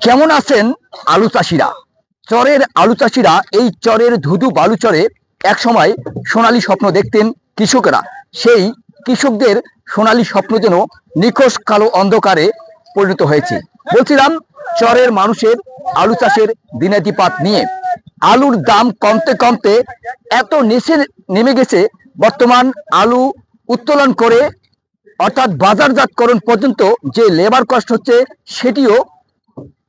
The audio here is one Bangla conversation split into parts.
কেমন আছেন আলু চাষিরা? চরের আলু চাষিরা এই চরের ধুধু বালু চরে এক সময় সোনালী স্বপ্ন দেখতেন কৃষকেরা। সেই কৃষকদের সোনালী স্বপ্ন যেন নিখোঁজ কালো অন্ধকারে পরিণত হয়েছে। বলছিলাম চরের মানুষের আলু চাষের দিনাতিপাত নিয়ে। আলুর দাম কমতে কমতে এত নিচে নেমে গেছে, বর্তমান আলু উত্তোলন করে অর্থাৎ বাজারজাতকরণ পর্যন্ত যে লেবার কস্ট হচ্ছে সেটিও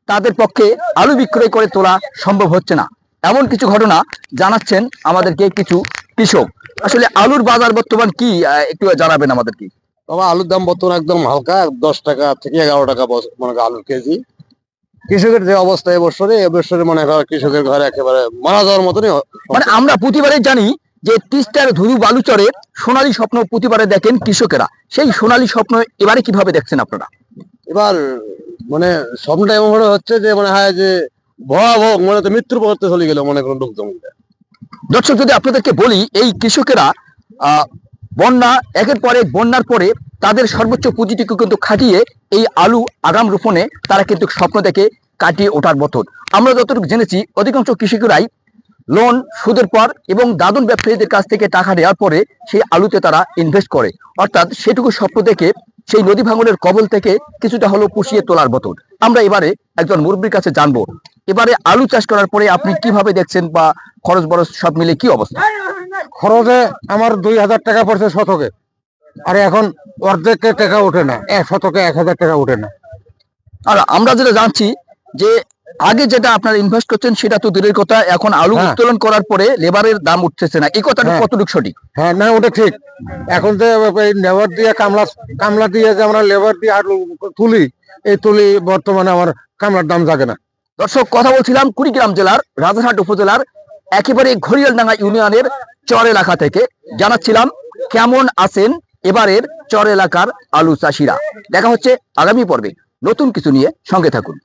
তাদের পক্ষে আলু বিক্রয় করে তোলা সম্ভব হচ্ছে না। এমন কিছু ঘটনা জানাচ্ছেন আমাদেরকে কিছু কৃষক। আসলে আলুর বাজার বর্তমান কি একটু জানাবেন আমাদেরকে। বাবা, আলুর দাম বর্তমানে একদম হালকা, 10 টাকা থেকে 11 টাকা মনে করেন আলুর কেজি। কৃষকের যে অবস্থা এবছরে মনে হয় কৃষকের ঘরে একেবারে মারা যাওয়ার মতনই। মানে আমরা প্রতিবারে জানি যে তিস্তার ধুধু বালুচরে সোনালী স্বপ্ন প্রতিবারে দেখেন কৃষকেরা, সেই সোনালী স্বপ্ন এবারে কিভাবে দেখছেন আপনারা? এবার মানে স্বপ্নটা এমন ভাবে হচ্ছে যে মনে হয় যে ভয়াবহ, মনে তো মৃত্যুর পথে চলে গেল মনে করুন ডুব জমিতে। দর্শক, যদি আপনাদেরকে বলি এই কৃষকেরা বন্যা একের পর এক বন্যার পরে তাদের সর্বোচ্চ পুঁজিটুকু কিন্তু খাটিয়ে এই আলু আগাম রোপণে তারা কিন্তু স্বপ্ন দেখে কাটিয়ে ওঠার মতন। আমরা যতটুকু জেনেছি অধিকাংশ কৃষকেরাই লোন, সুদের পর এবং দাদন ব্যবসায়ীদের কাছ থেকে টাকা নেওয়ার পরে সেই আলুতে তারা ইনভেস্ট করে, অর্থাৎ সেটুকু স্বপ্ন দেখে সেই নদী ভাঙনের কবল থেকে কিছুটা হলেও পুষিয়ে তোলার মতন। আমরা এবারে একজন মুরব্বীর কাছে জানবো, এবারে আলু চাষ করার পরে আপনি কিভাবে দেখছেন বা খরচ বরচ সব মিলে কি অবস্থা? খরচে আমার 2000 টাকা পড়ছে শতকে, আর এখন অর্ধেক টাকা ওঠে না, শতকে 1000 টাকা ওঠে না। আর আমরা যেটা জানছি যে আগে যেটা আপনারা ইনভেস্ট করছেন সেটা তো দূরের কথা, এখন আলু উত্তোলন করার পরে লেবারের দাম উঠতেছে না, এই কথাটা কতটুকু সঠিক? হ্যাঁ, না ওটা ঠিক। এখন যে লেবার দিয়ে কামলা দিয়ে যে আমরা লেবার দিয়ে আলু তুলি, এই তুলি বর্তমানে আমার কামলার দাম জাগে না। দর্শক, কথা বলছিলাম কুড়িগ্রাম জেলার রাজারহাট উপজেলার একেবারে ঘড়িয়ালডাঙ্গা ইউনিয়নের চর এলাকা থেকে। জানাচ্ছিলাম কেমন আছেন এবারের চর এলাকার আলু চাষিরা। দেখা হচ্ছে আগামী পর্বে নতুন কিছু নিয়ে, সঙ্গে থাকুন।